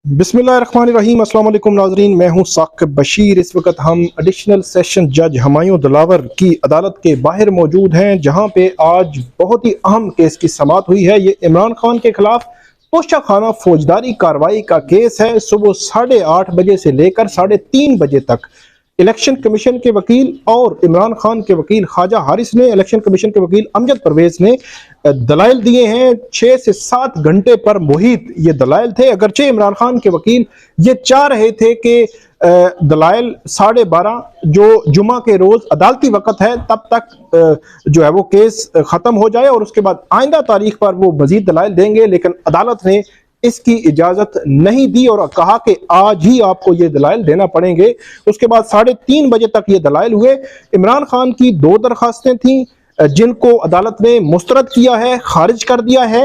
बिस्मिल्लाहिर्रहमानिर्रहीम। अस्सलाम वालेकुम नाज़रीन, मैं हूं साकिब बशीर। इस वक्त हम एडिशनल सेशन जज हुमायूं दिलावर की अदालत के बाहर मौजूद हैं, जहां पे आज बहुत ही अहम केस की समाअत हुई है। ये इमरान खान के खिलाफ तोशा खाना फौजदारी कार्रवाई का केस है। सुबह 8:30 बजे से लेकर 3:30 बजे तक इलेक्शन कमीशन के वकील और इमरान खान के वकील ख्वाजा हारिस ने, इलेक्शन कमीशन के वकील अमजद परवेज ने दलाइल दिए हैं। 6 से 7 घंटे पर मुहित ये दलाइल थे। अगरचे इमरान खान के वकील ये चाह रहे थे कि दलाइल 12:30 जो जुमा के रोज अदालती वक्त है तब तक जो है वो केस खत्म हो जाए और उसके बाद आइंदा तारीख पर वो मजीद दलाइल देंगे, लेकिन अदालत ने इसकी इजाजत नहीं दी और कहा कि आज ही आपको ये दलाइल देना पड़ेंगे। उसके बाद 3:30 बजे तक ये दलाइल हुए। इमरान खान की 2 दरखास्तें थीं जिनको अदालत ने मुस्तरद किया है, खारिज कर दिया है।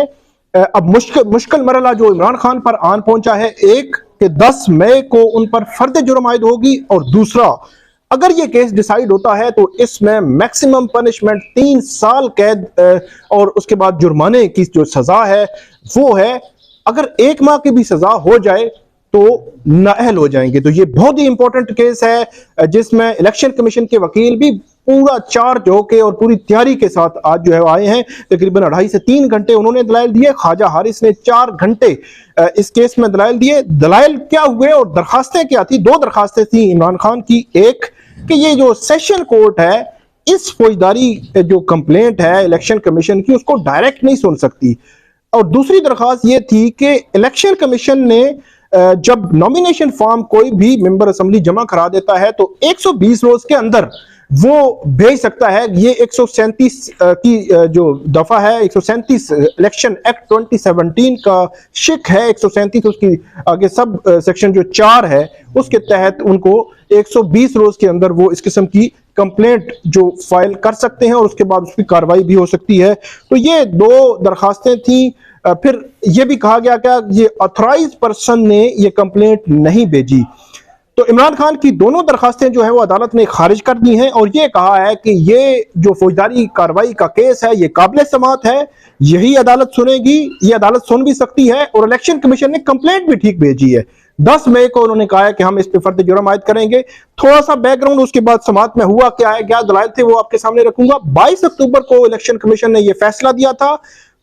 अब मुश्किल मरला जो इमरान खान पर आन पहुंचा है, एक कि 10 मई को उन पर फर्द जुर्म आयद होगी, और दूसरा अगर ये केस डिसाइड होता है तो इसमें मैक्सिमम पनिशमेंट 3 साल कैद और उसके बाद जुर्माने की जो सजा है वो है। अगर 1 माह की भी सजा हो जाए तो नाअहल हो जाएंगे। तो ये बहुत ही इंपॉर्टेंट केस है जिसमें इलेक्शन कमीशन के वकील भी पूरा चार्ज होके और पूरी तैयारी के साथ आज जो है आए हैं। तकरीबन 2.5 से 3 घंटे उन्होंने दलाइल दिए। ख्वाजा हारिस ने 4 घंटे इस केस में दलाइल दिए। दलाइल क्या हुए और दरखास्तें क्या थी? 2 दरखास्तें थी इमरान खान की। एक कि ये जो सेशन कोर्ट है इस फौजदारी जो कंप्लेंट है इलेक्शन कमीशन की उसको डायरेक्ट नहीं सुन सकती, और दूसरी दरखास्त ये थी कि इलेक्शन कमीशन ने जब नॉमिनेशन फॉर्म कोई भी मेंबर असेंबली जमा करा देता है तो 120 रोज के अंदर वो भेज सकता है। ये 137 की जो दफा है, 137 इलेक्शन एक्ट 2017 का शिक है 137, उसकी आगे सब सेक्शन जो 4 है उसके तहत उनको 120 रोज के अंदर वो इस किस्म की कंप्लेंट जो फाइल कर सकते हैं और उसके बाद उसकी कार्रवाई भी हो सकती है। तो ये 2 दरखास्तें थी। फिर यह भी कहा गया क्या ये ऑथराइज्ड पर्सन ने ये कंप्लेंट नहीं भेजी। तो इमरान खान की दोनों दरखास्तें जो है वो अदालत ने खारिज कर दी हैं और ये कहा है कि ये जो फौजदारी कार्रवाई का केस है ये काबिल समाअत है, यही अदालत सुनेगी, ये अदालत सुन भी सकती है। और इलेक्शन कमीशन ने कंप्लेंट भी ठीक भेजी है। 10 मई को उन्होंने कहा है कि हम इस पे फर्द जुर्म आयद करेंगे। थोड़ा सा बैकग्राउंड उसके बाद समाअत में हुआ क्या है, क्या दलाइल थे, वो आपके सामने रखूंगा। 22 अक्टूबर को इलेक्शन कमीशन ने यह फैसला दिया था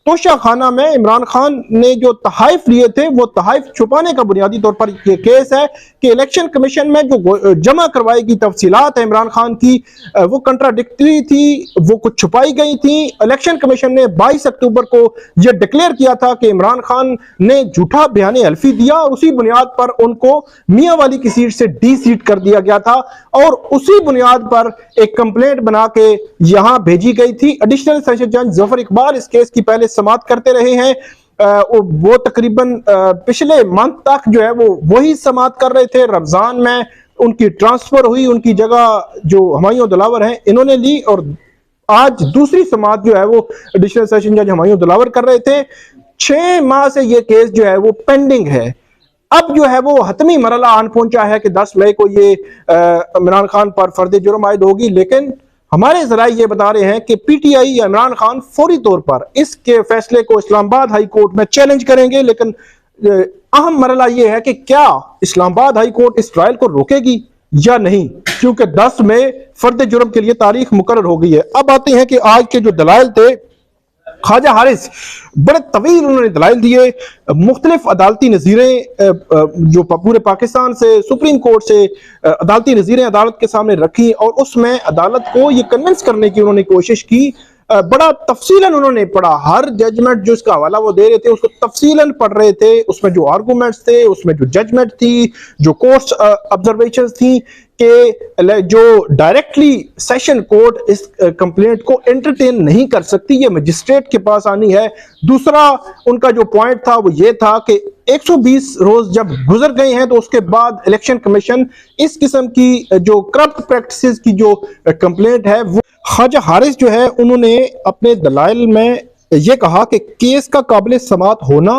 तोशा खाना में इमरान खान ने जो तहाइफ लिए थे वो तहाइफ छुपाने का बुनियादी तौर पर यह केस है कि इलेक्शन कमीशन में जो जमा करवाई की तफसीलात है इमरान खान की वो कंट्राडिक्टरी थी, वो कुछ छुपाई गई थी। इलेक्शन कमीशन ने 22 अक्टूबर को यह डिक्लेयर किया था कि इमरान खान ने झूठा बयान हल्फी दिया और उसी बुनियाद पर उनको मियां वाली की सीट से डी सीट कर दिया गया था और उसी बुनियाद पर एक कंप्लेंट बना के यहां भेजी गई थी। एडिशनल सेशन जज जफर इकबाल इस केस की पहले समाअत करते रहे हैं। वो तकरीबन पिछले मंथ तक जो है वो वही समाअत कर रहे थे। रमजान में उनकी ट्रांसफर हुई, उनकी जगह जो हुमायूं दिलावर हैं इन्होंने ली और आज दूसरी समाअत जो है वो एडिशनल सेशन जज हुमायूं दिलावर कर रहे थे। 6 माह से ये केस जो है वो पेंडिंग है। अब जो है वो हतमी मरला आन पहुंचा है कि 10 मई को ये इमरान खान पर फर्द जुर्म आयद होगी, लेकिन हमारे जराए ये बता रहे हैं कि पीटीआई या इमरान खान फौरी तौर पर इसके फैसले को इस्लामाबाद हाई कोर्ट में चैलेंज करेंगे। लेकिन अहम मरला ये है कि क्या इस्लामाबाद हाई कोर्ट इस ट्रायल को रोकेगी या नहीं, क्योंकि 10 मई फर्द जुर्म के लिए तारीख मुकर्रर हो गई है। अब आते हैं कि आज के जो दलाइल थे, ख्वाजा हारिस बड़े तवील उन्होंने दलाइल दिए। मुख्तलिफ अदालती नज़ीरें जो पूरे पाकिस्तान से सुप्रीम कोर्ट से अदालती नज़ीरें अदालत के सामने रखी और उसमें अदालत को ये कन्विंस करने की उन्होंने कोशिश की। बड़ा तफसीलन उन्होंने पढ़ा, हर जजमेंट जो इसका हवाला वो दे रहे थे उसको तफसीलन पढ़ रहे थे। उसमें जो आर्गूमेंट्स थे, उसमें जो जजमेंट थी, जो कोर्ट ऑब्जर्वेशंस थी कि जो डायरेक्टली सेशन कोर्ट इस कंप्लेंट को एंटरटेन नहीं कर सकती, ये मजिस्ट्रेट के पास आनी है। दूसरा उनका जो पॉइंट था वो ये था कि 120 रोज जब गुजर गए हैं तो उसके बाद इलेक्शन कमीशन इस किस्म की जो करप्ट प्रैक्टिसेस की जो कंप्लेंट है वो ख्वाजा हारिस जो है उन्होंने अपने दलाइल में ये कहा कि केस का काबिल समाअत होना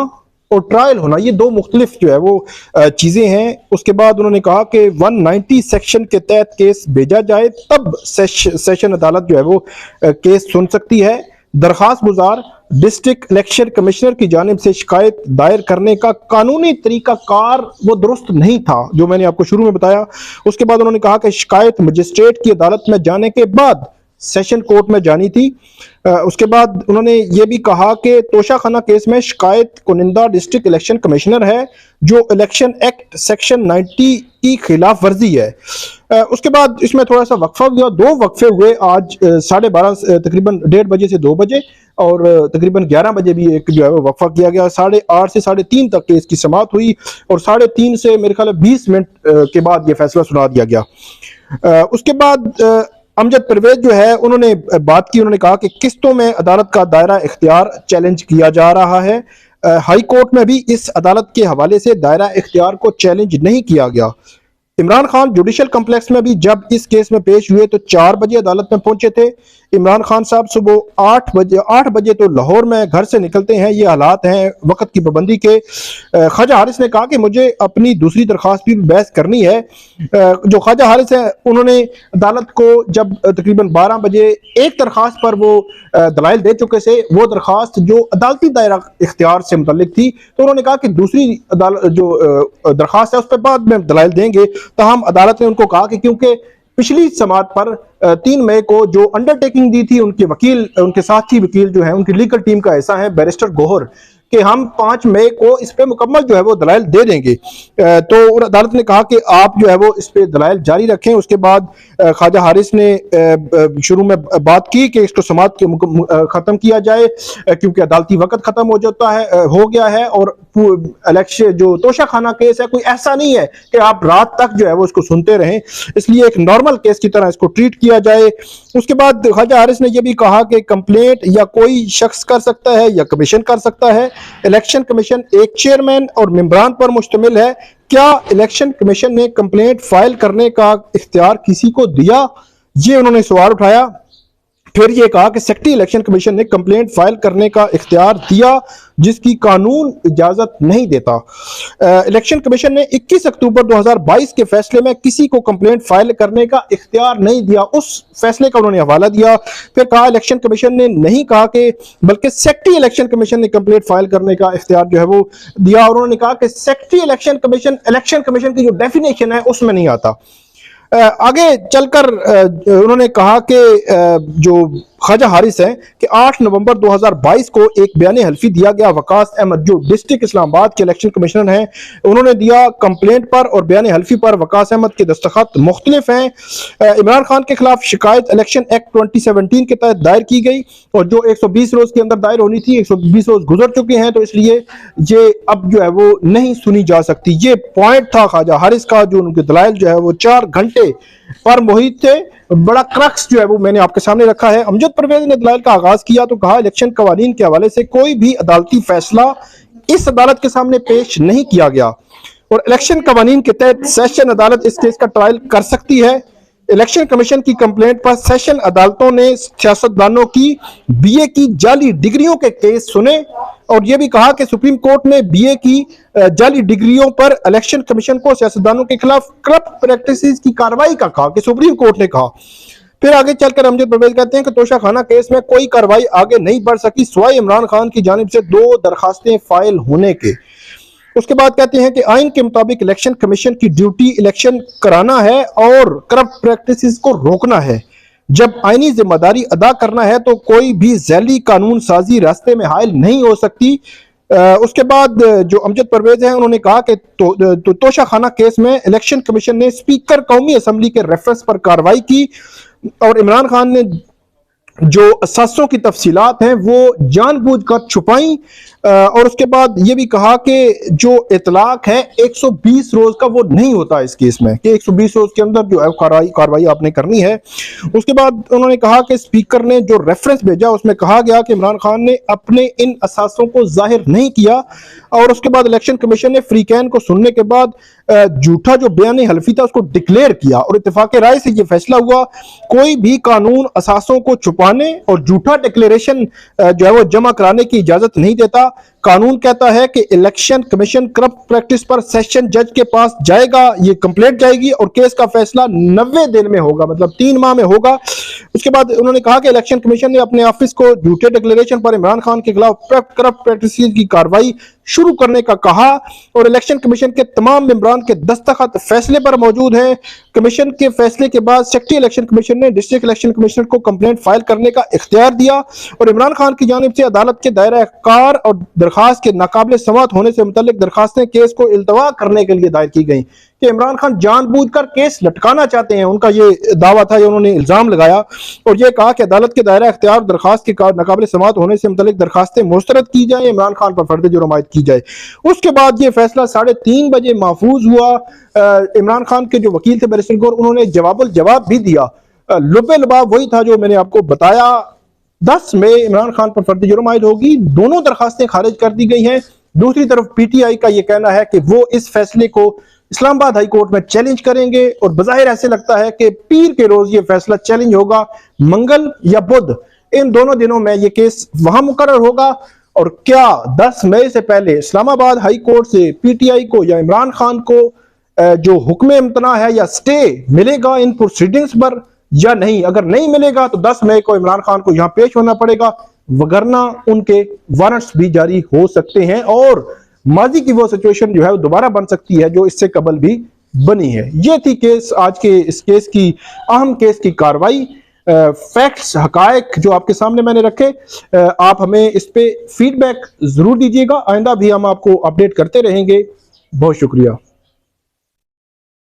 और ट्रायल होना ये 2 मुख्तलिफ जो है वो चीज़ें हैं। उसके बाद उन्होंने कहा कि 190 सेक्शन के तहत केस भेजा जाए तब सेशन अदालत जो है वो केस सुन सकती है। दरखास्त गुजार डिस्ट्रिक्ट इलेक्शन कमिश्नर की जानिब से शिकायत दायर करने का कानूनी तरीकाकार वो दुरुस्त नहीं था, जो मैंने आपको शुरू में बताया। उसके बाद उन्होंने कहा कि शिकायत मजिस्ट्रेट की अदालत में जाने के बाद सेशन कोर्ट में जानी थी। उसके बाद उन्होंने ये भी कहा कि तोशाखाना केस में शिकायत कुनिंदा डिस्ट्रिक्ट इलेक्शन कमिश्नर है, जो इलेक्शन एक्ट सेक्शन 90 की खिलाफ वर्जी है। उसके बाद इसमें थोड़ा सा वक्फा हुआ, दो वक्फे हुए आज 12:30 तकरीबन 1:30 बजे से 2 बजे, और तकरीबन 11 बजे भी एक जो है वो वक्फा किया गया। 8:30 से 3:30 तक केस की समाअत हुई और 3:30 से मेरे ख्याल 20 मिनट के बाद ये फैसला सुना दिया गया। उसके बाद अमजद परवेज जो है उन्होंने बात की, उन्होंने कहा कि किस्तों में अदालत का दायरा इख्तियार चैलेंज किया जा रहा है। हाई कोर्ट में भी इस अदालत के हवाले से दायरा इख्तियार को चैलेंज नहीं किया गया। इमरान खान जुडिशल कम्प्लेक्स में भी जब इस केस में पेश हुए तो 4 बजे अदालत में पहुंचे थे। इमरान खान साहब सुबह 8 बजे तो लाहौर में घर से निकलते हैं, ये हालात हैं वक्त की पाबंदी के। ख्वाजा हारिस ने कहा कि मुझे अपनी दूसरी दरख्वास्त भी बहस करनी है। जो ख्वाजा हारिस है उन्होंने अदालत को जब तकरीबन 12 बजे एक दरख्वास्त पर वो दलाइल दे चुके थे, वो दरख्वास्त जो अदालती दायरा इख्तियार से मुतल्लिक थी, तो उन्होंने कहा कि दूसरी जो दरख्वास्त है उस पर बाद में दलाइल देंगे। ताहम अदालत ने उनको कहा कि क्योंकि पिछली समाअत पर 3 मई को जो अंडरटेकिंग दी थी उनके वकील, उनके साथी वकील जो है, उनकी लीगल टीम का ऐसा है बैरिस्टर गोहर, कि हम 5 मई को इस पे मुकम्मल जो है वो दलाइल दे देंगे। तो अदालत ने कहा कि आप जो है वो इस पे दलाइल जारी रखें। उसके बाद ख्वाजा हारिस ने शुरू में बात की कि इसको समाअत के खत्म किया जाए क्योंकि अदालती वक्त खत्म हो गया है, और इलेक्शन जो तोशाखाना केस है कोई ऐसा नहीं है कि आप रात तक जो है वो इसको सुनते रहें, इसलिए एक नॉर्मल केस की तरह इसको ट्रीट किया जाए। उसके बाद ख्वाजा हारिस ने यह भी कहा कि कंप्लेंट या कोई शख्स कर सकता है या कमीशन कर सकता है। इलेक्शन कमीशन एक चेयरमैन और मेंबरान पर मुश्तमिल है। क्या इलेक्शन कमीशन ने कंप्लेंट फाइल करने का इख्तियार किसी को दिया, ये उन्होंने सवाल उठाया। फिर ये कहा कि सेक्रेटरी इलेक्शन कमीशन ने कंप्लेंट फाइल करने का इख्तियार दिया जिसकी कानून इजाजत नहीं देता। इलेक्शन कमीशन ने 21 अक्टूबर 2022 के फैसले में किसी को कंप्लेंट फाइल करने का इख्तियार नहीं दिया, उस फैसले का उन्होंने हवाला दिया। फिर कहा इलेक्शन कमीशन ने नहीं कहा कि, बल्कि सेक्रेटरी इलेक्शन कमीशन ने कंप्लेंट फाइल करने का इख्तियार जो है वो दिया, और उन्होंने कहा कि सेक्रेटरी इलेक्शन कमीशन की जो डेफिनेशन है उसमें नहीं आता। आगे चलकर उन्होंने कहा कि जो ख्वाजा हारिस है कि 8 नवंबर 2022 को एक बयान हल्फी दिया गया। वकास अहमद जो डिस्ट्रिक्ट इस्लामाबाद के इलेक्शन कमिश्नर हैं, उन्होंने दिया कंप्लेंट पर और बयान हल्फी पर वकास अहमद के दस्तखत मुख्तलिफ हैं। इमरान खान के खिलाफ शिकायत इलेक्शन एक्ट 2017 के तहत दायर की गई और जो 120 रोज के अंदर दायर होनी थी, 120 रोज गुजर चुके हैं, तो इसलिए ये अब जो है वो नहीं सुनी जा सकती। ये पॉइंट था ख्वाजा हारिस का, जो उनके दलाइल जो है वो 4 घंटे पर मुहित थे। बड़ा क्रक्स जो है वो मैंने आपके सामने रखा है। अमजद परवेज ने दलाइल का आगाज किया तो कहा इलेक्शन कवानीन के हवाले से कोई भी अदालती फैसला इस अदालत के सामने पेश नहीं किया गया और इलेक्शन कवानीन के तहत सेशन अदालत इस केस का ट्रायल कर सकती है। इलेक्शन कमीशन की कंप्लेंट पर सेशन अदालतों ने सियासतदानों की बीए की जाली डिग्रियों के केस सुने और यह भी कहा कि सुप्रीम कोर्ट ने बीए की जाली डिग्रियों पर इलेक्शन कमीशन को सियासतदानों के खिलाफ करप्ट प्रैक्टिसेस की कार्रवाई का कहा कि सुप्रीम कोर्ट ने कहा। फिर आगे चलकर अमजद परवेज कहते हैं कि तोशाखाना केस में कोई कार्रवाई आगे नहीं बढ़ सकी सिवाय इमरान खान की जानिब से 2 दरखास्तें फाइल होने के। उसके बाद कहते हैं कि आइन के मुताबिक इलेक्शन कमीशन की ड्यूटी इलेक्शन कराना है और करप्ट प्रैक्टिसेस को रोकना है। जब आईनी जिम्मेदारी अदा करना है तो कोई भी जैली कानून साजी रास्ते में हायल नहीं हो सकती। उसके बाद जो अमजद परवेज हैं उन्होंने कहा कि तोशाखाना केस में इलेक्शन कमीशन ने स्पीकर कौमी असम्बली के रेफरेंस पर कार्रवाई की और इमरान खान ने जो असासों की तफसीलात हैं वो जानबूझकर छुपाई और उसके बाद ये भी कहा कि जो इतलाक है 120 रोज का वो नहीं होता इस केस में कि 120 रोज के अंदर जो है कार्रवाई आपने करनी है। उसके बाद उन्होंने कहा कि स्पीकर ने जो रेफरेंस भेजा उसमें कहा गया कि इमरान खान ने अपने इन असासों को जाहिर नहीं किया और उसके बाद इलेक्शन कमीशन ने फ्री कैन को सुनने के बाद झूठा जो बयान हल्फी था उसको डिक्लेयर किया और इत्तेफाक राय से यह फैसला हुआ कोई भी कानून असासों को छुपाने और झूठा डिक्लेरेशन जो है वो जमा कराने की इजाजत नहीं देता। कानून कहता है कि इलेक्शन कमीशन करप्ट प्रैक्टिस पर सेशन जज के पास जाएगा, ये कंप्लेंट जाएगी और केस का फैसला 90 दिन में होगा, मतलब 3 माह में होगा। उसके बाद उन्होंने कहा कि इलेक्शन कमीशन ने अपने ऑफिस को झूठे डिक्लेरेशन पर इमरान खान के खिलाफ करप्ट प्रैक्टिस की कार्रवाई शुरू करने का कहा और इलेक्शन कमीशन के तमाम मेंबरान के दस्तखत फैसले पर मौजूद हैं। कमीशन के फैसले के बाद सेक्रेटरी इलेक्शन कमीशन ने डिस्ट्रिक्ट इलेक्शन कमिश्नर को कंप्लेंट फाइल करने का इख्तियार दिया और इमरान खान की जानिब से अदालत के दायरा कार और दरखास्त के नाकाबिल समाअत होने से मुतल्लिक दरखास्तें केस को इल्तवा करने के लिए दायर की गई कि इमरान खान जानबूझकर केस लटकाना चाहते हैं। उनका ये दावा था, ये उन्होंने इल्जाम लगाया और ये कहा कि अदालत के दायरा इख्तियार दरखास्त के नाकाबिल समाअत होने से मुतल्लिक दरखास्तें मुस्तरद की जाए, इमरान खान पर फर्द जुर्म आयद की जाए। उसके बाद ये फैसला 3:30 बजे महफूज हुआ। इमरान खान के जो वकील थे बैरिस्टर गौर, उन्होंने जवाब भी दिया। लुबे लबाब वही था जो मैंने आपको बताया। 10 मई इमरान खान पर फर्द जुर्म आयद होगी। दोनों दरखास्तें खारिज कर दी गई हैं। दूसरी तरफ पीटीआई का यह कहना है कि वो इस फैसले को इस्लामाबाद हाई कोर्ट में चैलेंज करेंगे और बज़ाहिर ऐसे लगता है कि पीर के रोज ये फैसला चैलेंज होगा। मंगल या बुध, इन दोनों दिनों में ये केस वहां मुकर्रर होगा। और क्या 10 मई से पहले इस्लामाबाद हाई कोर्ट से पीटीआई को या इमरान खान को जो हुक्म इम्तना है या स्टे मिलेगा इन प्रोसीडिंग्स पर या नहीं? अगर नहीं मिलेगा तो 10 मई को इमरान खान को यहां पेश होना पड़ेगा, वगरना उनके वारंट्स भी जारी हो सकते हैं और माजी की वो सिचुएशन जो है वो दोबारा बन सकती है जो इससे कबल भी बनी है। ये थी केस आज के इस केस की अहम केस की कार्रवाई। फैक्ट्स हकायक जो आपके सामने मैंने रखे, आप हमें इस पे फीडबैक जरूर दीजिएगा। आइंदा भी हम आपको अपडेट करते रहेंगे। बहुत शुक्रिया।